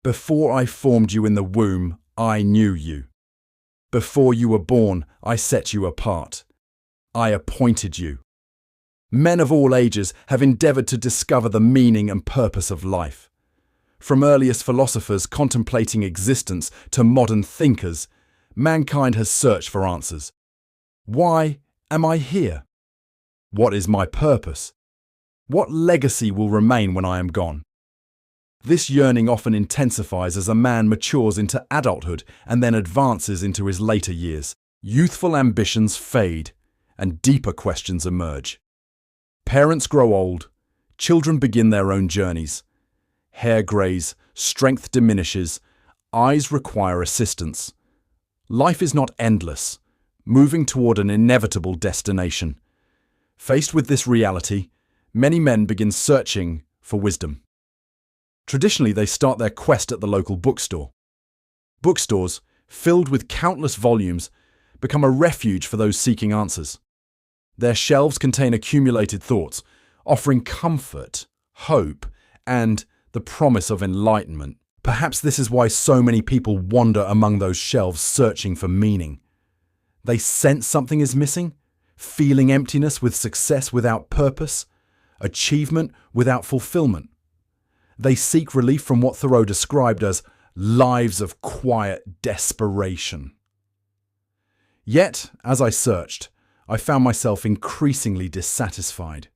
Before I formed you in the womb, I knew you. Before you were born, I set you apart. I appointed you. Men of all ages have endeavoured to discover the meaning and purpose of life. From earliest philosophers contemplating existence to modern thinkers, mankind has searched for answers. Why am I here? What is my purpose? What legacy will remain when I am gone? This yearning often intensifies as a man matures into adulthood and then advances into his later years. Youthful ambitions fade and deeper questions emerge. Parents grow old, children begin their own journeys. Hair greys, strength diminishes, eyes require assistance. Life is not endless, moving toward an inevitable destination. Faced with this reality, many men begin searching for wisdom. Traditionally, they start their quest at the local bookstore. Bookstores, filled with countless volumes, become a refuge for those seeking answers. Their shelves contain accumulated thoughts, offering comfort, hope, and the promise of enlightenment. Perhaps this is why so many people wander among those shelves searching for meaning. They sense something is missing, feeling emptiness with success without purpose, achievement without fulfillment. They seek relief from what Thoreau described as lives of quiet desperation. Yet, as I searched, I found myself increasingly dissatisfied.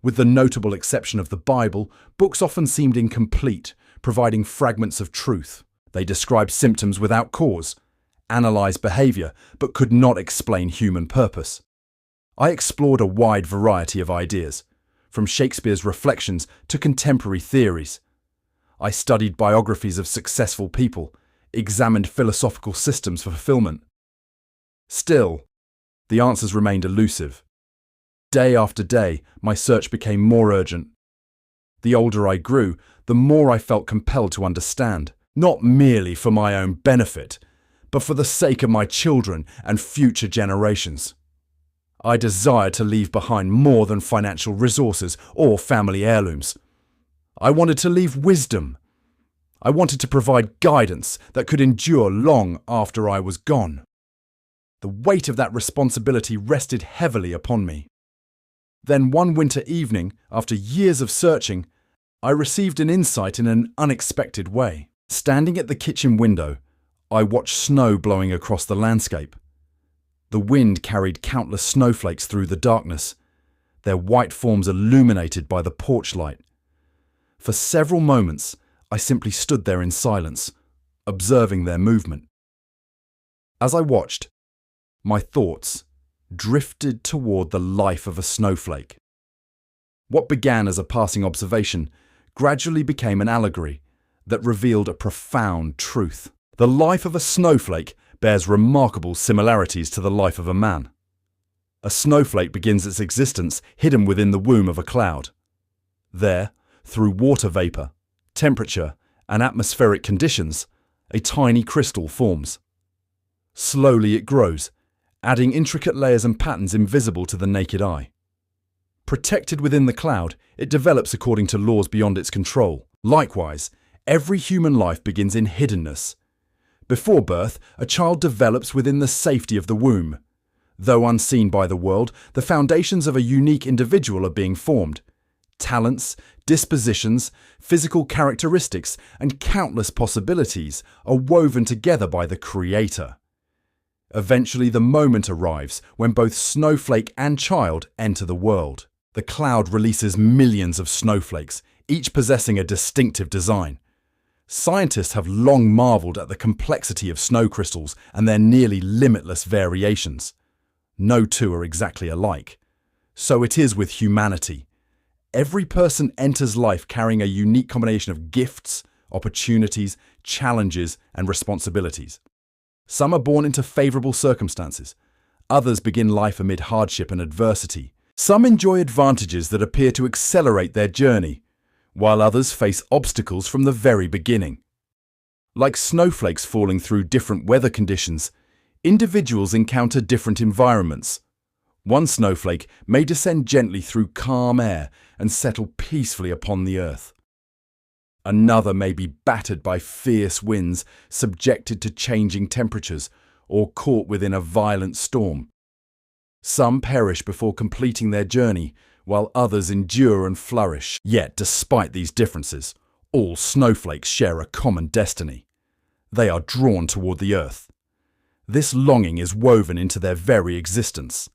With the notable exception of the Bible, books often seemed incomplete, providing fragments of truth. They described symptoms without cause, analysed behaviour, but could not explain human purpose. I explored a wide variety of ideas, from Shakespeare's reflections to contemporary theories. I studied biographies of successful people, examined philosophical systems for fulfillment. Still, the answers remained elusive. Day after day, my search became more urgent. The older I grew, the more I felt compelled to understand, not merely for my own benefit, but for the sake of my children and future generations. I desired to leave behind more than financial resources or family heirlooms. I wanted to leave wisdom. I wanted to provide guidance that could endure long after I was gone. The weight of that responsibility rested heavily upon me. Then one winter evening, after years of searching, I received an insight in an unexpected way. Standing at the kitchen window, I watched snow blowing across the landscape. The wind carried countless snowflakes through the darkness, their white forms illuminated by the porch light. For several moments, I simply stood there in silence, observing their movement. As I watched, my thoughts drifted toward the life of a snowflake. What began as a passing observation gradually became an allegory that revealed a profound truth. The life of a snowflake bears remarkable similarities to the life of a man. A snowflake begins its existence hidden within the womb of a cloud. There, through water vapour, temperature, and atmospheric conditions, a tiny crystal forms. Slowly it grows, adding intricate layers and patterns invisible to the naked eye. Protected within the cloud, it develops according to laws beyond its control. Likewise, every human life begins in hiddenness. Before birth, a child develops within the safety of the womb. Though unseen by the world, the foundations of a unique individual are being formed. Talents, dispositions, physical characteristics, and countless possibilities are woven together by the Creator. Eventually, the moment arrives when both snowflake and child enter the world. The cloud releases millions of snowflakes, each possessing a distinctive design. Scientists have long marveled at the complexity of snow crystals and their nearly limitless variations. No two are exactly alike. So it is with humanity. Every person enters life carrying a unique combination of gifts, opportunities, challenges, and responsibilities. Some are born into favourable circumstances. Others begin life amid hardship and adversity. Some enjoy advantages that appear to accelerate their journey, while others face obstacles from the very beginning. Like snowflakes falling through different weather conditions, individuals encounter different environments. One snowflake may descend gently through calm air and settle peacefully upon the earth. Another may be battered by fierce winds, subjected to changing temperatures, or caught within a violent storm. Some perish before completing their journey, while others endure and flourish. Yet, despite these differences, all snowflakes share a common destiny. They are drawn toward the earth. This longing is woven into their very existence.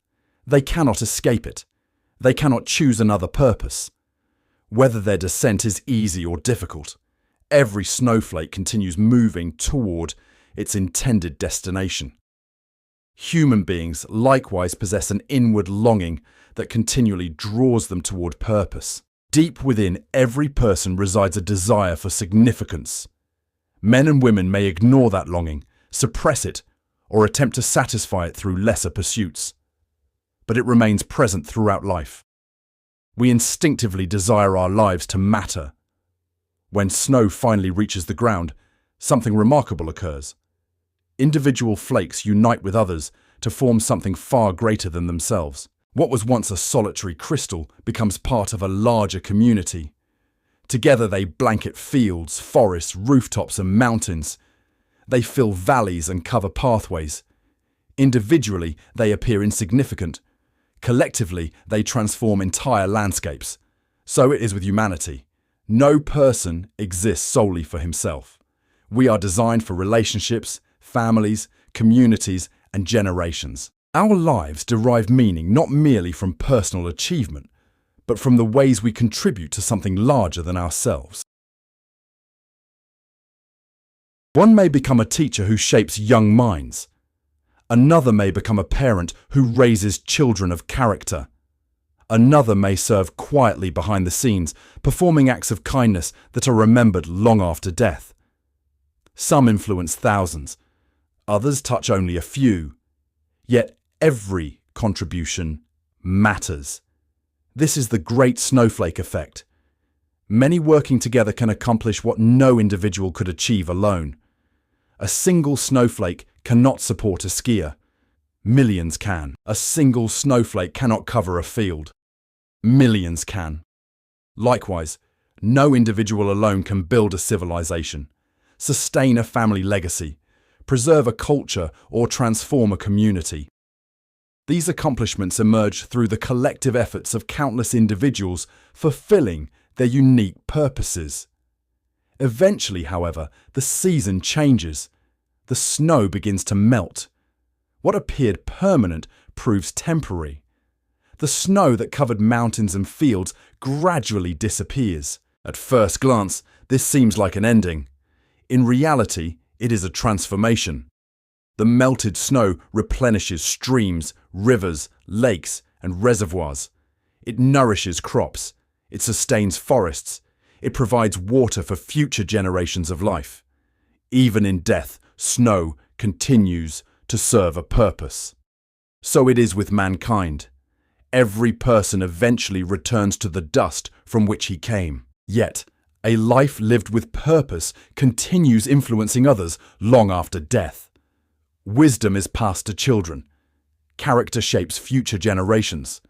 They cannot escape it. They cannot choose another purpose. Whether their descent is easy or difficult, every snowflake continues moving toward its intended destination. Human beings likewise possess an inward longing that continually draws them toward purpose. Deep within every person resides a desire for significance. Men and women may ignore that longing, suppress it, or attempt to satisfy it through lesser pursuits. But it remains present throughout life. We instinctively desire our lives to matter. When snow finally reaches the ground, something remarkable occurs. Individual flakes unite with others to form something far greater than themselves. What was once a solitary crystal becomes part of a larger community. Together they blanket fields, forests, rooftops, and mountains. They fill valleys and cover pathways. Individually, they appear insignificant. Collectively, they transform entire landscapes. So it is with humanity. No person exists solely for himself. We are designed for relationships, families, communities, and generations. Our lives derive meaning not merely from personal achievement, but from the ways we contribute to something larger than ourselves. One may become a teacher who shapes young minds. Another may become a parent who raises children of character. Another may serve quietly behind the scenes, performing acts of kindness that are remembered long after death. Some influence thousands, others touch only a few. Yet every contribution matters. This is the great snowflake effect. Many working together can accomplish what no individual could achieve alone. A single snowflake cannot support a skier. Millions can. A single snowflake cannot cover a field. Millions can. Likewise, no individual alone can build a civilization, sustain a family legacy, preserve a culture, or transform a community. These accomplishments emerge through the collective efforts of countless individuals fulfilling their unique purposes. Eventually, however, the season changes. The snow begins to melt. What appeared permanent proves temporary. The snow that covered mountains and fields gradually disappears. At first glance, this seems like an ending. In reality, it is a transformation. The melted snow replenishes streams, rivers, lakes, and reservoirs. It nourishes crops. It sustains forests. It provides water for future generations of life. Even in death, snow continues to serve a purpose. So it is with mankind. Every person eventually returns to the dust from which he came. Yet, a life lived with purpose continues influencing others long after death. Wisdom is passed to children. Character shapes future generations.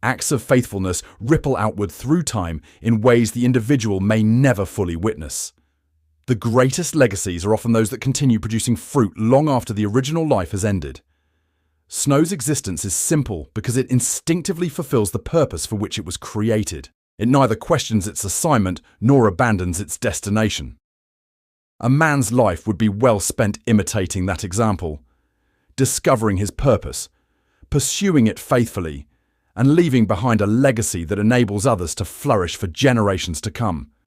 Acts of faithfulness ripple outward through time in ways the individual may never fully witness. The greatest legacies are often those that continue producing fruit long after the original life has ended. Snow's existence is simple because it instinctively fulfills the purpose for which it was created. It neither questions its assignment nor abandons its destination. A man's life would be well spent imitating that example, discovering his purpose, pursuing it faithfully, and leaving behind a legacy that enables others to flourish for generations to come.